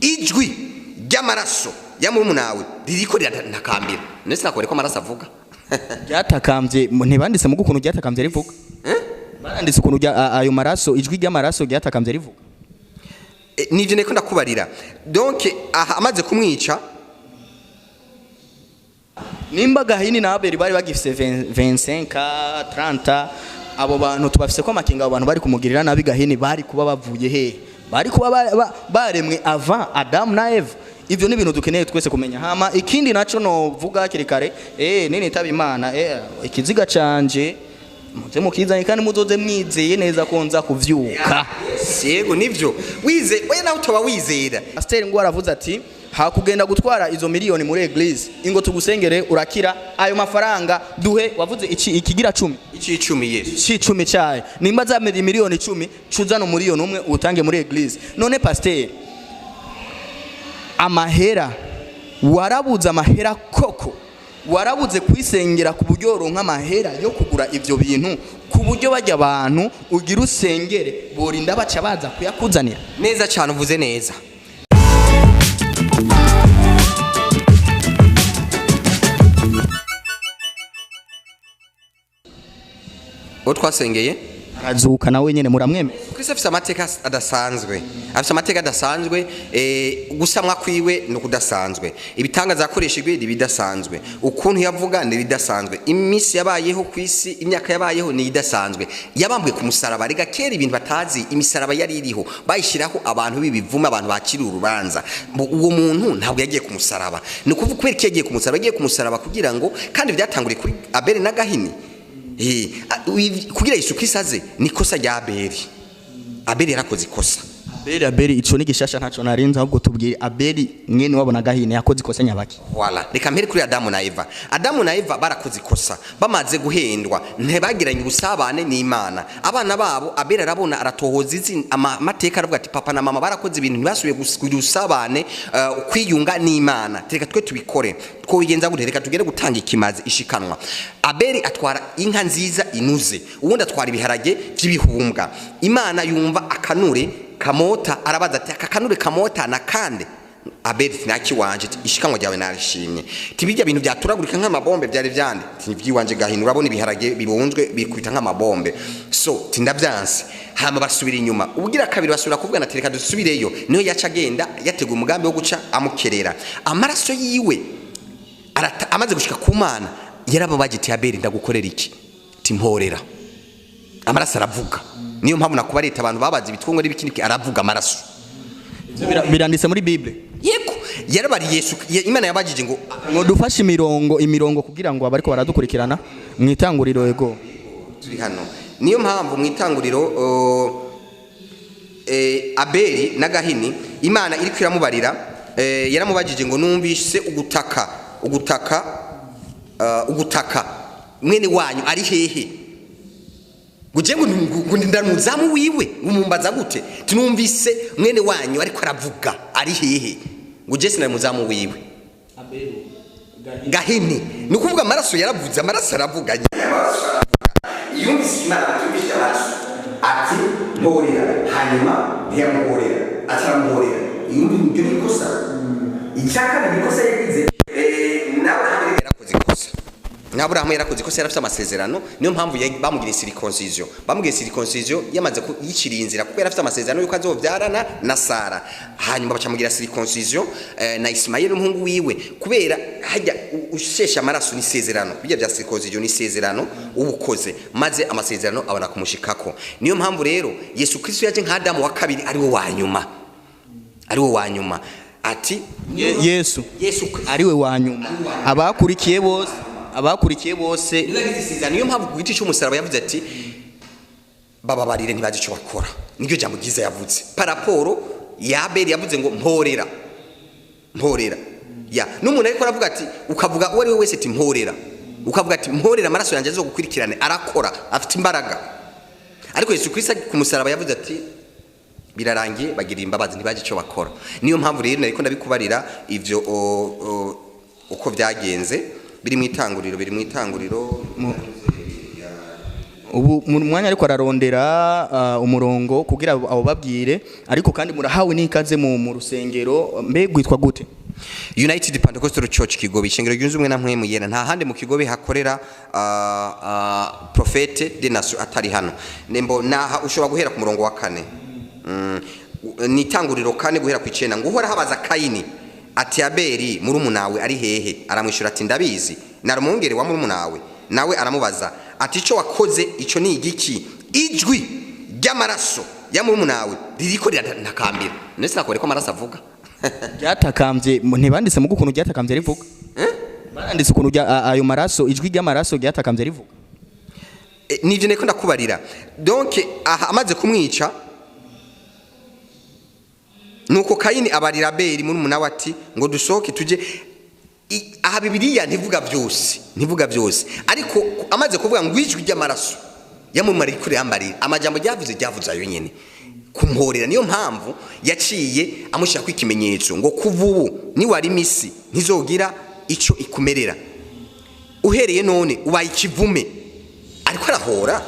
ijwi ry'amaraso ya murumunawe ririko riratakambira nese nakore ko amaraso avuga ryatakambye ntibanditse mu gukuntu ryatakambye rivuga baranditse ukuntu ayo maraso ijwi ry'amaraso ryatakambye rivuga nivyo neko ndakubarira donc amaze kumwica nimba Gahini na Abeli bari bagifise 25 30 abo bantu tubafise ko amakinga abo bantu bari kumugirira nabi Gahini bari kuba bavuye he bari kuba baremwe avant Adam na Eve ivyo ni ibintu dukeneye twese kumenya hama ikindi naco no vuga kirikare nini taba Imana ikiziga canje muze mukizanye kandi muzoze mwizeye neza ko nza kuvyuka yego nivyo wize oya nawe utoba wizera Pasteur ngo aravuze ati hakugenda gutwara izo miliyoni muri eglise ingo tugusengere urakira ayo mafaranga duhe wavuze ikigira 10 10 yes 10 cyaye nimba za miliyoni 10 cuzana miliyoni umwe utange muri eglise none Pasteur amahera warabuza amahera koko warabuze kwisengera ku buryo ronka amahera yo kugura ivyo bintu ku buryo bajya abantu ugira usengere borinda baca baza kuyakuzanira neza cyane uvuze neza twasengeye arazuka nawe nyene muramweme Kristo afite amateka adasanzwe gusamwa kwiwe no kudasanzwe ibitangaza akoreshejwe bidasanzwe ukuntu yavuga ni bidasanzwe imisi yabayeho kwisi imyaka yabayeho ni idasanzwe yabambwe ku musaraba rega kera ibintu batazi imisaraba yari iriho bayishiraho abantu bibivuma abantu bakiri urubanza uwo muntu ntabwo yagiye ku musaraba ni kuvuga kweri yagiye ku musaraba yagiye ku musaraba kugira ngo kandi byatanguriye kuri Abeli na Gahini kugira Yesu Kristo aze nikosa rya Abeli yarakoze ikosa Abeli ico ni gishasha ntaco narinze ahubwo tubwiye Abeli mwene wabona Gahini yakoze ikosa nyabaki wala reka mpere kuri Adamu na Eva barakoze ikosa bamaze guhendwa ntibagiranye ubusabane n'Imana abana babo Abeli arabona aratohoza izi amateka aravuga ati papa na mama barakoze ibintu ntibasubiye kugira usabane kwiyunga n'Imana reka twe tubikore twobigenza gute reka tugere gutanga ikimazi ishikanwa Abeli atwara inka nziza inuze ubundi atwara ibiharage by'ibihumbwa Imana yumva akanure kamota arabaza ati akakanure kamota na kande Abeli naki wanje ishikanwa ryawe narishimye tibijya bintu byaturagurika nk'amabombe byari byande tivyiwanje Gahini urabona ibiharage bibunzwe bikwita nk'amabombe so tindavyanse hama basubira inyuma ubugira kabiri basubira kuvuga natereka dusubireyo niyo yaca agenda yateguye umugambi wo guca amukerera amaraso yiwe amaze gushika ku Mana yarababagiti Abeli ndagukorera iki timporera amaraso aravuga niyo mpamvu nakuba leta abantu babazi bitwongo n'ibikindi aravuga amaraso biranditse muri Bible yego yarabari Yesu Imana yabagije ngo dufashe imirongo kugira ngo abariko baradukurikirana mwitanguriro yego turi hano niyo mpamvu mwitanguriro Abeli na Gahini Imana iri kwiramubarira yaramubagije ngo numvise ugutaka mwene wanyu ari hehe guje ngo ndamuzamu wiwe umumbaza gute tunumvise mwene wanyu ariko aravuga ari hehe guje sina muzamu wiwe Abeli Gahini ni kuvuga amaraso yaravuze amaraso aravuga yumvise Imana yumvise amaraso ati mporera hanyuma ntiyamporera ataramporera yumvise ibyo nikosa icyaka nikosa yagize Abrahamu yarakoze ikosa yarafite amasezerano niyo mpamvu bamugiriye circoncision yamaze yiciriye inzira kuko yarafite amasezerano yuko azovyarana na Sara hanyuma bacamugira circoncision na Ismael umuhungu wiwe kubera hajya ushesha amaraso ni sezerano bijya bya circoncision ni sezerano ubukoze maze amasezerano abona kumushikako niyo mpamvu rero Yesu Kristo yaje nka Adamu wa kabiri ari wo wanyuma ati Yesu ari we wanyuma abakurikiye bose niyo mpamvu ku giti cy'umusaraba yavuze ati bababarire ntibazi icyo bakora niryo jambo ryiza yavuze paraporo ya Abeli yavuze ngo mporera ya n'umuntu ariko aravuga ati ukavuga uwo ari we wese ati mporera ukavuga ati mporera amaraso yanjye azo gukurikirane arakora afite imbaraga ariko Yesu Kristo ku musaraba yavuze ati birarangiye bagira imbabazi ntibazi icyo bakora niyo mpamvu rero nariko ndabikubarira ivyo uko byagenze biri mu itanguriro ubu mu mwanya ariko ararondera umurongo kugira abo babwire ariko kandi murahawe n'ikaze mu rusengero mbe gwitwa gute? United Pentecostal Church Kigobe, ishengero ryunze umwe namwe muyera, nta handi mu Kigobe hakorera Prophete de Nation atari hano. Nembo naha ushobora guhera ku murongo wa 4. Ni tanguriro 4 guhera ku 9 ngo uhora habaza Kayini ati Abeli murumunawe ari hehe? Aramwishura ati ndabizi, narumwongere wa murumunawe. Nawe aramubaza ati ico wakoze ico ni igiki? Ijwi ry'amaraso ya murumunawe ririko rirantakambira. Nese nakore ko amaraso avuga. Ryatakambye ntibanditse mu gukuntu ryatakambye rivuga? Baranditse ukuntu ayo maraso ijwi ry'amaraso ryatakambye rivuga? Nivyo neko ndakubarira. Donc amaze kumwica nuko Kayini abarira Abeli murumunawe ati ngo dusohoke tuje. Aha Bibiliya ntivuga byose ariko amaze kuvuga ngo ijwi ry'amaraso yamumara kuri yambarira amajambo ryavuze ayo nyene kumhorera, niyo mpamvu yaciye amushaka kwikimenyetso ngo kuvubu ni wari misi ntizogira ico ikumerera, uhereye none ubaye ikivume. Ariko arahora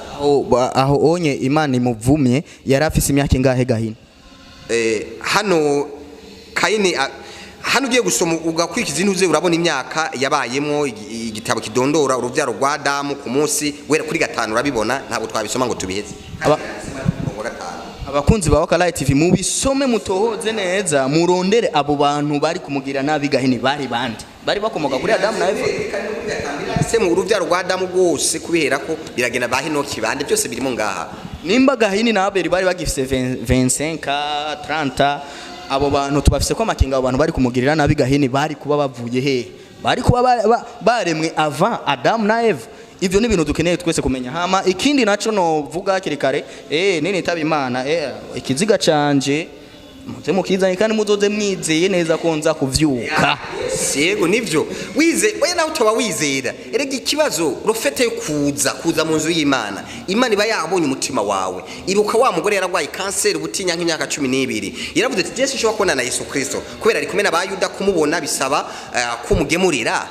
aho onye Imana imuvumye yari afise imyaka ingahe Gahini? Hano Kayini hano ugiye gusoma ugakwikiza intuze urabona imyaka yabayemo igitabo kidondora uruvyaro rwa Adamu ku munsi wera kuri 5 urabibona, ntabwo twabisoma ngo tubiheze. Abakunzi ba Wakalayi TV mubisome mutohoze neza murondere abo bantu bari kumugira nabi Gahini bari bandi bari bakomoka kuri Adamu na Eva se mu uruvyaro rwa Adamu rwose kubera ko biragenda bahinoki bande byose birimo ngaha. Nimba Gahini na Abeli bari bagifise 25 30 abo bantu tubafise ko amakinga abo bantu bari kumugirira nabi Gahini bari kuba bavuye he? Bari kuba baremwe avant Adam na Eva. Ivyo ni ibintu dukeneye twese kumenya. Hama ikindi naco no vuga kirikare nini taba Imana ikiziga canje muze mukizanye kandi muzoze mwizeye neza ko nza kuvyuka. Yego nivyo wize oya nawe utoba wizera erega ikibazo rofete yo kuza mu nzu y'Imana. Imana iba yabonye umutima wawe. Ibuka wa mugore yaragwaye cancer ubutinya nk'imyaka 12 yaravuze ati Yesu nshobora kubona na Yesu Kristo kubera ari kumena bayuda kumubona bisaba kumugemurira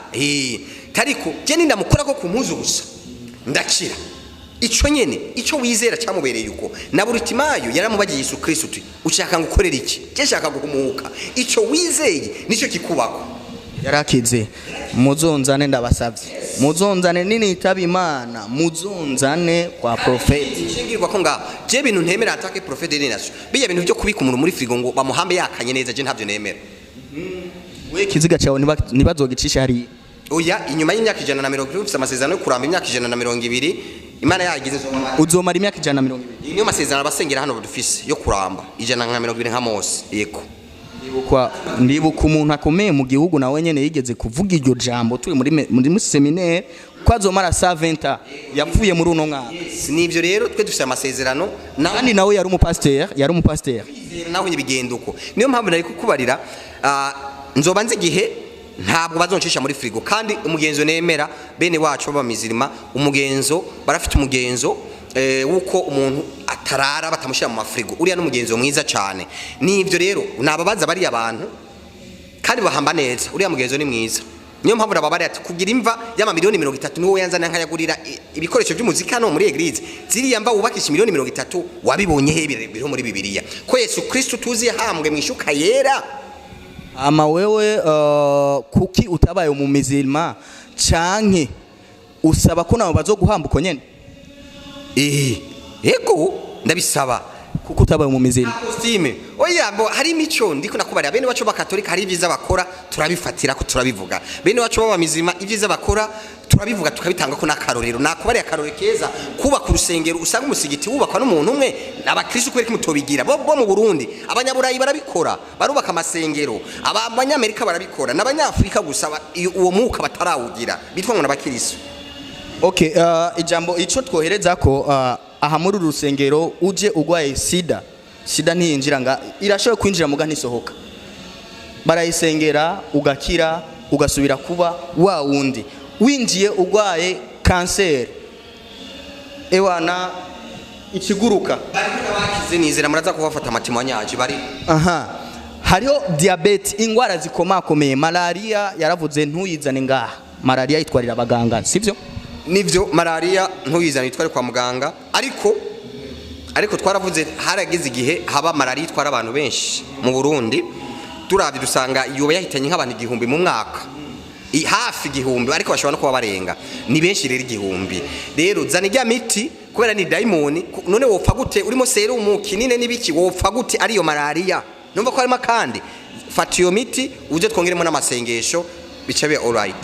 tariko je ndamukora ko kumpuzu gusa ndakira. Ico nyene ico wizera cyamubereye yuko na Buritimayo yaramubagiye Yesu Kristo uti ushaka ngukorera iki? Je shaka guhumuka. Ico wizeye nico kikubako. Yarakize muzonzane ndabasavye muzonzane nini taba Imana muzonzane kwa Prophet shingirwa ko nga je bintu ntemera atake Prophet de Nation biya bintu byo kubika umuntu muri frigo ngo bamuhambe yakanye neza je ntavyo nemera. We kiziga cyawe nibazogicisha hari oya inyuma y'imyaka 120 ufite amasezerano yo kuramba imyaka 120 Imana yagize uzomara imyaka 120 niyo masezerano abasengera hano dufise yo kuramba 120 nka Mose. Yego ndibuka umuntu akomeye mu gihugu nawe nyene yigeze kuvuga iryo jambo turi muri seminaire ko azomara 20 yapfuye muri uno mwaka. Nivyo rero twe dufise amasezerano kandi nawe yari umupasteur nawe nyibigenda uko niyo mpamvu nari kukubarira nzobanze gihe ntabwo bazoncisha muri frigo kandi umugenzo nemera bene wacu b'abamizirima umugenzo barafite umugenzo wuko umuntu atarara batamushira mu mafrigo uriya n'umugenzo mwiza cyane. Nivyo rero nababaza bari abantu kandi bahamba neza uriya mugenzo ni mwiza. Niyo mpamvu nababari ati kugira imva y'ama miliyoni 30 niwo yanzana nkayagurira ibikoresho by'umuzika no muri eglise ziriya mva wubakisha miliyoni 30 wabibonye he biro muri Bibiliya ko Yesu Kristo tuzi yahambwe mwishuka yera. Ama wewe kuki utabaye umumizirima canke usaba ko nabo bazoguhambuko nyene? Ego ndabisaba kuko utabaye umumizirima. Stime oya bo hari imico ndiko nakubarira bene wacu bakatolika hari ivyiza bakora turabifatira ko turabivuga bene wacu b'abamizirima ivyiza bakora turabivuga tukabitanga ko nakarorero nakubariye akarore keza kuba ku rusengero usanga umusigiti wubakwa n'umuntu umwe abakristo kwereka mutobigira bo mu Burundi abanyaburayi barabikora barubaka amasengero abanyamerika barabikora n'abanyafrika gusa uwo muka batarawugira bitwa ngo n'abakristo. Okay ijambo ico twohereza ko aha muri urusengero uje ugwaye sida ntiyinjira nga irashoboye kwinjira muga ntisohoka barayisengera ugakira ugasubira kuba wa wundi. Winjiye ugwaye cancer ewana ikiguruka bari n'abakize nizera muraza kubafata amatima nyaje bari hariho diabete ingwara zikomakomeye malaria yaravuze ntuyizane ngaha malaria yitwarira abaganga sivyo nivyo malaria ntuyizana itware kwa muganga ariko twaravuze harageze igihe haba malaria itwara abantu benshi mu Burundi turavye dusanga yoba yahitanye nk'abantu 1000 mu mwaka hafi 1000 ariko bashobora no kuba barenga ni benshi rero 1000 rero zana ijya miti kubera ni daimoni none wopfa gute urimo serumu kinine nibiki wopfa gute ariyo malaria numva ko harimo kandi fata iyo miti uje twongeremo n'amasengesho bicabe alright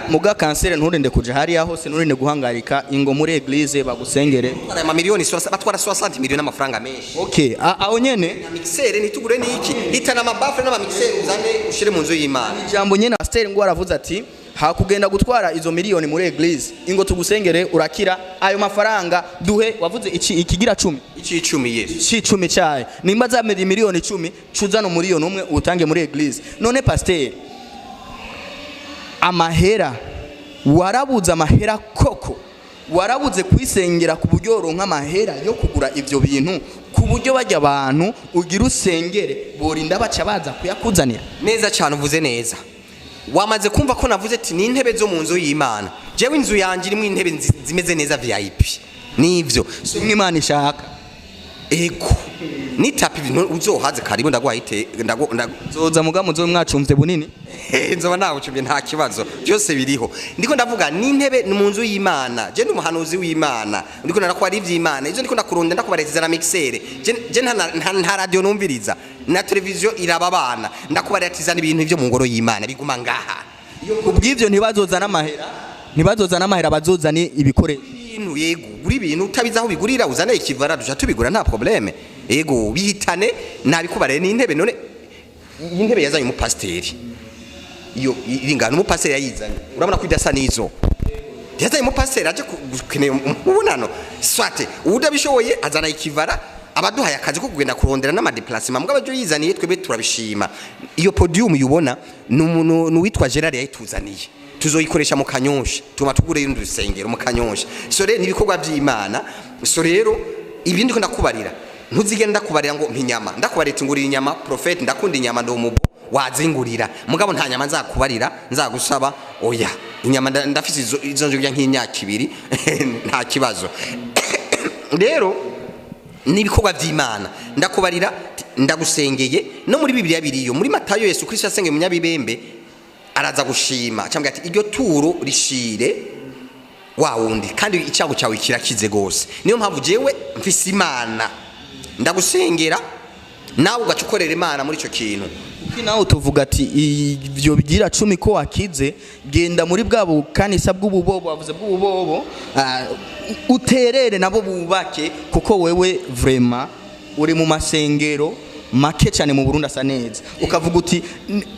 muga kansere nturinde kuja hariya hose nturinde guhangarika ingo muri eglise bagusengere ama miliyoni batwara 60 miliyoni n'amafaranga menshi okay aho nyene mixere nitugure niki hitana amabafre n'ama mixere uzane ushire mu nzu y'Imana ijambo nyene pasteur ngo aravuze ati hakugenda gutwara izo miliyoni muri eglise ingo tugusengere urakira ayo mafaranga duhe wavuze ikigira 10 yes icumi cyaye nimba za miliyoni 10 cuzano miliyoni umwe utange muri eglise none pasteur amahera warabuze amahera koko warabuze kwisengera ku buryo ronka amahera yo kugura ivyo bintu ku buryo bajya abantu ugira usengere borinda baca baza kuyakuzanira neza cyane uvuze neza wamaze kumva ko navuze ati ni intebe zo mu nzu y'Imana jewe inzu yanje irimo intebe zimeze neza VIP nivyo Imana ishaka ego ni tapi bintu uzohaze karibu ndagwahite zoza mugamu zo mwacumvye bunini nzoba nawe ucumye nta kibazo byose biriho ndiko ndavuga ni intebe mu nzu y'Imana je n'umuhanuzi w'Imana ndiko narakwa ari ivy'Imana izo ndiko ndakurunda ndakubaretiza na mixere je nta radio numviriza na televiziyo iraba abana ndakubaretiza ibintu ivyo mu ngoro y'Imana biguma ngaha kubw'ivyo ntibazozana amahera bazozana ibikoresho ibintu yego uri ibintu utabizaho bigurira uzana ikivara duja tubigura nta probleme yego bihitane nabikubarere ni intebe none intebe yazanye umupasteri iyo iringana umupasteri yayizanye urabona ko idasa nizo yazanye umupasteri aje gukeneye ubunano swate udabishoboye azana ikivara abaduhaye akazi ko kugenda kurondera n'amadeplasement mugabo byo yizaniye twebe turabishima iyo podium yubona n'umuntu witwa Gerard yayituzaniye tuzoyikoresha mu Kanyosha tuma tugure yundi rusengero mu Kanyosha so rero nibikorwa by'Imana so rero ibindi ko ndakubarira ntuzigenda kubarira ngo mpinyama ndakubarira ngurira inyama prophet ndakunda inyama ndo mubo wazingurira mugabo nta nyama nzakubarira nzagusaba oya inyama ndafise izo nje nk'imyaka 2 nta kibazo rero nibikorwa by'Imana ndakubarira ndagusengeye no muri Bibiliya biriyo muri Matayo Yesu Kristo yasengeye munyabibembe araza gushima cyangwa ati iryo turo rishire wa wundi kandi icyago cyawe kirakize gose niyo mpamvu jewe mfise Imana ndagusengera nawe ugacukorera Imana muri ico kintu nawe tuvuga ati ivyo bigira 10 ko wakize genda muri bwabo kanisa bw'ububobo bavuze bw'ububobo uterere nabo bubake kuko wewe vraiment uri mu masengero make cyane mu Burundi asa neza ukavuga uti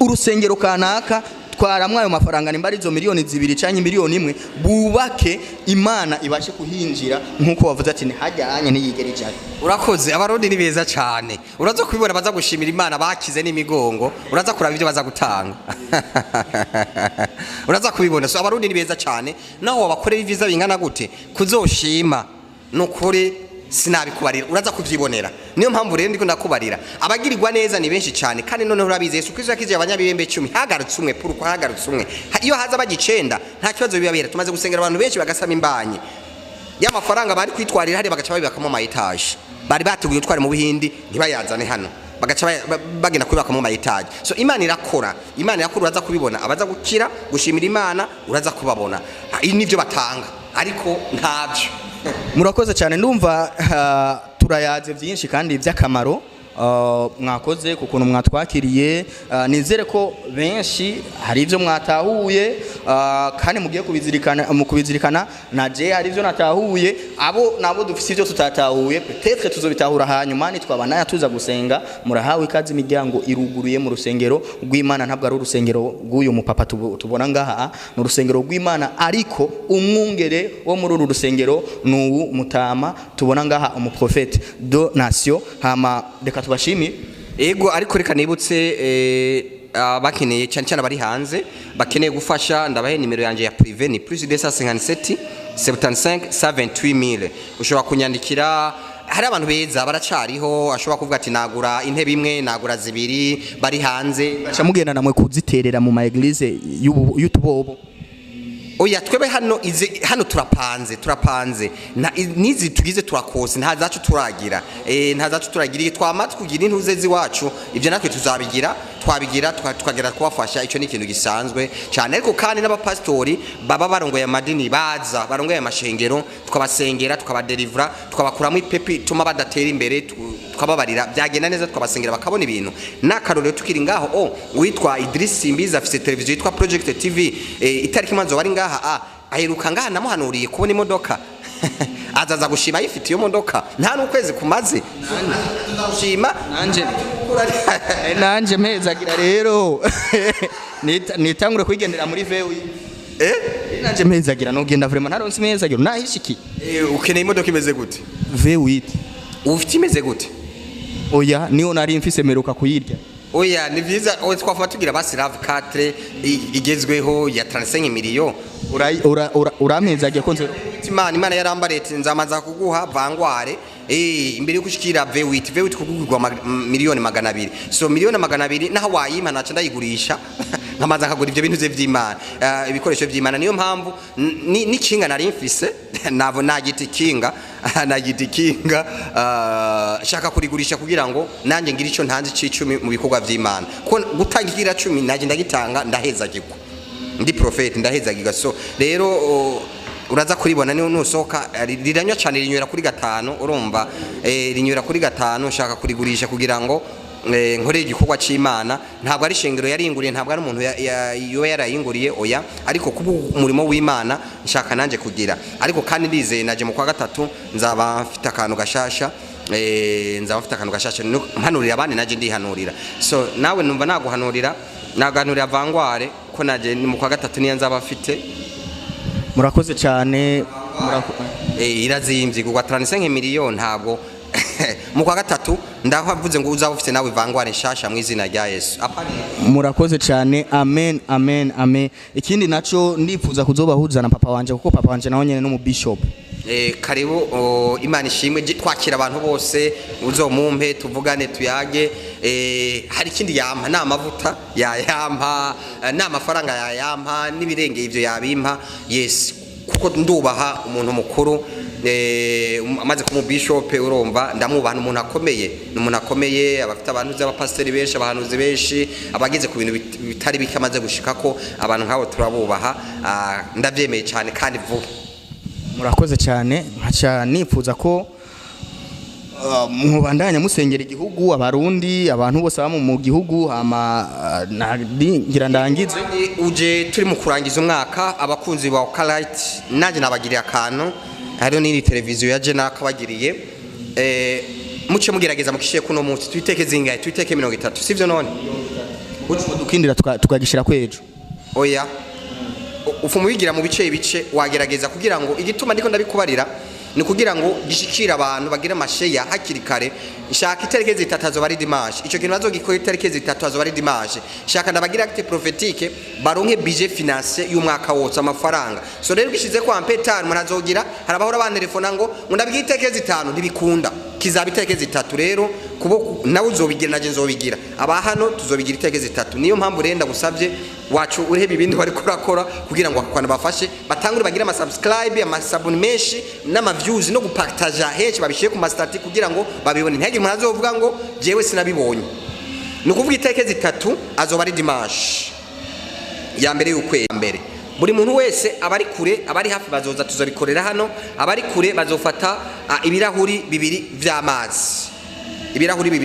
urusengero kanaka twaramwe ayo mafaranga nimba arizo miliyoni 2 canke miliyoni 1 bubake Imana ibashe kuhinjira nkuko wavuze ati hajyanye ntiyigere cyane urakoze abarundi ni beza cyane uraza kubibona baza gushimira Imana bakize n'imigongo uraza kuraba ibyo baza gutanga uraza kubibona so abarundi ni beza cyane naho wabakorera ivyiza bingana gute kuzoshima nukuri sinabikubarira uraza kuvyibonera niyo mpamvu rero ndiko ndakubarira abagirirwa neza ni benshi cyane kandi none urabize Yesu Kristo yakije abanyabibembe 10 hagarutse umwe puruko hagarutse umwe iyo haza bagicenda nta kibazo bibabera tumaze gusengera abantu benshi bagasama imbanye y'amafaranga bari kwitwarira hari bagaca babibakamo ma etage bari bateguye utware mu Buhindi ntibayazane hano bagaca bagenda kubibakamo ma etage so Imana irakora uraza kubibona abaza gukira gushimira Imana uraza kubabona nivyo batanga ariko ntavyo murakoze cyane ndumva turayaze byinshi kandi by'akamaro mwakoze kuko mwatwakiriye nizere ko benshi hari ivyo mwatahuye kandi mugiye kubizirikana naje hari ivyo natahuye abo nabo dufise ivyo tutatahuye peut-être tuzobitahura hanyuma ni twabana tuza gusenga murahawe ikazi imiryango iruguruye mu rusengero rw'Imana ntabwo ari urusengero rw'uyu mupapa tubona ngaha no rusengero rw'Imana ariko umwungere wo muri uru rusengero n'uwu mutama tubona ngaha umuprofete de nation hama reka tubashimire ego ariko reka nibutse bakeneye cyane bari hanze bakeneye gufasha ndabahe nimero yanje ya privé ni +257 75 128 ushobora kunyandikira hari abantu beza baracariho ashobora kuvuga ati nagura intebe imwe nagura zibiri bari hanze baca mugenda namwe kuziterera mu ma eglise y'utubobo oya twebe hano turapanze nizi tugize turakose nta zacu turagira twamaze kugira intuze ziwacu ivyo natwe twabigira tukagera kubafasha ico ni ikintu gisanzwe cyane ariko kandi n'abapastori baba barongoye amadini barongoye amashengero tukabasengera tukabadelivra tukabakuramo ipepi tuma badatera imbere tukababarira byagenda neza tukabasengera bakabona ibintu nakarorero tukiri ngaho witwa Idris Simbiza afise televiziyo yitwa Project TV itariki manzo bari ngaha aheruka ngaha namuhanuriye kubona imodoka azaza gushima yifite iyo modoka nta n'ukwezi kumaze ndashima nanje mpezagira rero nitangure kwigendera muri vewi nanje mpezagira no genda vraiment naronse mpezagira nahishiki ukeneye imodoka imeze gute V8 ufite imeze gute oya niyo nari mfise meruka kuyirya oya ni vyiza twafata tugira basi RAV4 igezweho ya 35 miliyo urampezagiye ko nzero Imana yarambarete nzamaza kuguha vangware imbere yo kushikira V8 kugurwa miliyoni 200 so miliyoni 200 naho wayima naca ndayigurisha nkamaza nkagura ivyo bintu ze vy'Imana ibikoresho vy'Imana niyo mpamvu ni kinga nari mfise navo nagiti kinga shaka kurigurisha kugira ngo nanje ngira ico ntanze c'icumi mu bikorwa vy'Imana ko gutangira 10 naje ndagitanga ndaheza giko ndi prophet ndaheza giga so rero uraza kuribona niyo nusoka riranywa cyane rinywera kuri 5 urumva rinywera kuri 5 shaka kurigurisha kugira ngo nkore igikorwa c'Imana ntabwo ari shengero yaringuriye ntabwo ari umuntu yoba yarayinguriye oya ariko kuba umurimo w'Imana nshaka nanje kugira ariko kandi ndizeye naje mu kwa gatatu nzaba mfite akantu gashasha mpanurira abandi naje ndihanurira so nawe numva naguhanurira vangware ko naje mu kwa gatatu niyo nzaba mfite murakoze cyane irazimvye kugwa 35 miliyoni ntabwo mu kwa gatatu ndahavuze ngo uzaba ufite nawe vangware nshasha mu izina rya Yesu murakoze cyane amen ikindi naco ndifuza kuzobahuza na papa wanje kuko papa wanje nawe nyene no mu bishop karibu Imana ishimwe twakira abantu bose uzomumpe tuvugane tuyage hari ikindi yampa na amavuta yayampa na amafaranga yayampa nibirenge ivyo yabimpa yes kuko ndubaha umuntu mukuru amaze ku bishop urumva ndamwubaha umuntu akomeye abafite abantu z'abapasiteri benshi abahanuzi benshi abagize ku bintu bitari bikamaze gushikako abantu nkabo turabubaha ndavyemeye cyane kandi vuba murakoze cyane nkaca nifuza ko mubandanya musengera igihugu abarundi abantu bose baba mu gihugu ngira ndangize uje turi mu kurangiza umwaka abakunzi ba Okalite naje nabagiriye akantu hariyo n'iri televiziyo yaje nakabagiriye muce mugerageza mukishiye kuno munsi twiteke zingaye twiteke 30 sivyo none dukindira tukagishira kwejo oya ufu mubigira mu bice wagerageza kugira ngo igituma ndiko ndabikubarira ni kugira ngo gishikira abantu bagira amasheya hakiri kare shaka iterekeze 3 azobari dimanche ico kintu bazogikora iterekeze 3 azobari dimanche shaka ndabagira acte prophétique baronke budget financier y'umwaka wose amafaranga so rero gishize kwa mpetari murazogira harabahora bantelefona ngo ndabigira iterekeze 5 ntibikunda kizabiterekeze 3 rero kubo nawe uzobigira naje nzobigira aba hano tuzobigira iterekeze 3 niyo mpamvu renda gusabye wacu urebe ibindi bari kurakora kugira ngo akwana bafashe batangure bagira ama subscribe ama sabuni menshi n'ama views no gupartage henshi babishiye ku mastati kugira ngo babibone ntege murazovuga ngo jewe sinabibonye no kuvuga itekeze 3 azoba ari dimanche ya mbere y'ukwezi mbere buri muntu wese abari kure abari hafi bazoza tuzobikorera hano abari kure bazofata ibirahuri bibiri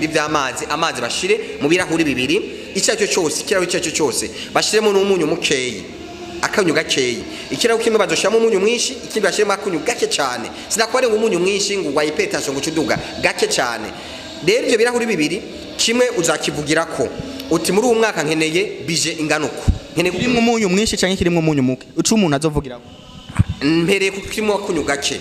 vy'amazi amazi bashire mu birahuri bibiri icyacho cyose kirahuri icyacho cyose bashiremo n'umunyu mukeyi akanyu gakeyi ikirahu kimwe bazoshamo umunyu mwinshi ikindi bashiremo akunyu gake cyane sinakware ngo umunyu mwinshi ngo wayipetasho ngo cuduga gake cyane rero ibyo birahuri bibiri kimwe uzakivugira ko uti muri uwo mwaka nkeneye bije inganuko nkeneye kirimo umunyu mwinshi cyangwa kirimo umunyu muke ucu umuntu azovugira ko mpereye ku kirimo akunyu gake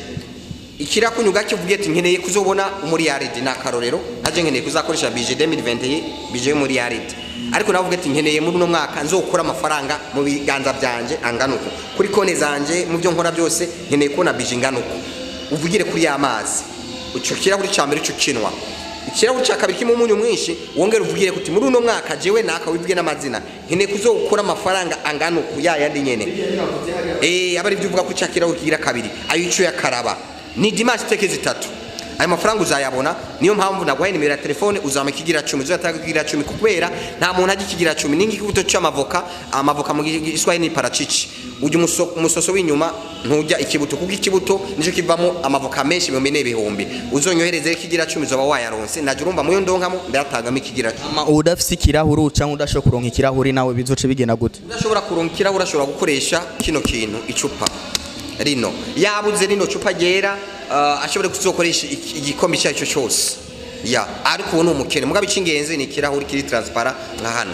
ikirakunyu gake uvuge ati nkeneye kuzobona muri yaridi nakarorero aje nkeneye kuzakoresha bije 2020 bije muri yaridi ariko navuga ati nkeneye muri no mwaka nzokora amafaranga mu biganza byanje anganuko kuri kone zanje mu byo nkora byose nkeneye kubona bije inganuko uvugire kuri amazi ucukira kuri cyambere cyo kinwa ikirahuri cya kabiri kirimo umunyu mwinshi wongera uvugire kuti muri uno mwaka jewe naka wivuge n'amazina nkene kuzokura amafaranga angana ku yandi nyene abari byo uvuga ko cya kirahuri kigira kabiri ayo ico yakaraba ni dimanche teke zitatu ayo mafaranga uzayabona niyo mpamvu nagwaye nimero ya telefone uzama kigira 10 uzataka kigira 10 kubera nta muntu agikigira 10 ningi kibuto cy'amavoka amavoka mu Giswahili ni parachichi uje umusoso w'inyuma ntujya ikibuto kuko ikibuto nico kivamo amavoka menshi mu mene bihumbi uzonyohereze kigira 10 zoba wayaronse naje urumva muyo ndonkamo ndatangamo ikigira 10 udafise ikirahuri cyangwa udashobora kuronka ikirahuri nawe bizoce bigena gute udashobora kuronka ikirahuri urashobora gukoresha kino kintu icupa rino yabuze rino cupa gera ashobore kuzokoresha igikombe cyacu cyose ariko ubu ni umukene mugabe icingenzi ni ikirahuri kiri transparent nka hano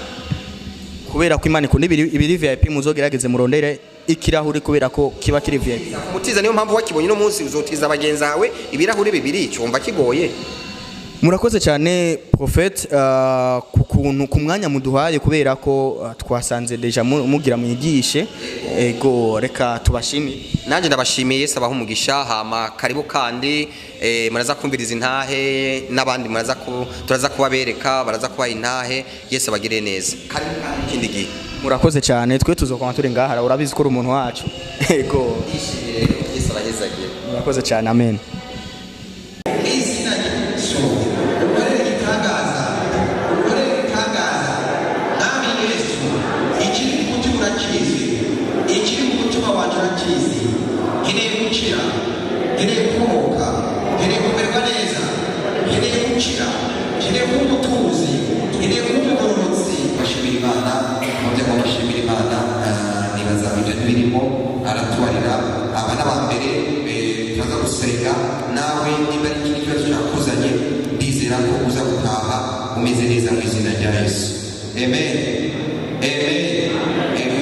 kubera ko Imana ikunda ibiri VIP muzogerageze murondere ikirahuri kubera ko kiba kiri VIP mutiza niyo mpamvu wakibonye no munsi uzotiza abagenzi bawe ibirahuri bibiri cyumva kigoye. Murakoze cyane Prophet ku mwanya muduhaye kubera ko twasanze deja mugira mwigishe ego reka tubashimire. Nanje ndabashimiye sabaho umugisha hama karibu kandi muraza kumviriza intahe nabandi turaza kubabereka baraza kuba intahe Yesu bagire neza karibu kandi ikindi gihe. Murakoze cyane twe tuzokoma turi ngahara urabizi ko umuntu wacu ego Yesu abagezagiye. Murakoze cyane amen. Aratuarira abana bambere turaza gusenga nawe niba ari ikintu cyose cyakuzanye ndizera ko uza gutaha umeze neza mu izina rya Yesu. Amen. Ewe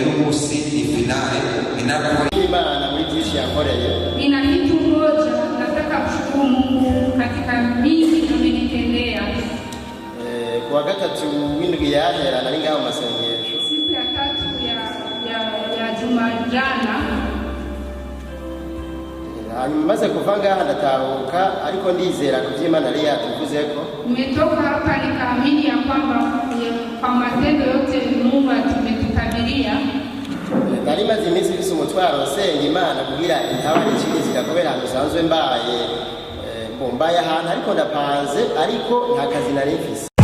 umunsi ni finale inakuwa Imana muri byinshi yakoreye. Nina kitu moja nataka kushukuru Mungu katika mingi amenitendea. Kwa gatatu w'indwi yahera nari ngaho masengesho. Siku ya tatu ya juma jana hanyuma maze kuva ngaha ndatahuka ariko ndizera ko Imana yari yatuvuze ko nimetoka hapa nikaamini ya kwamba kwa matendo yote Mungu ametukadiria. Nari maze iminsi mfise umutwaro senga Imana kugira intabari ikindi zigakobera ahantu usanzwe mbaye ahantu ariko ndapanze ariko nta kazi nari mfise.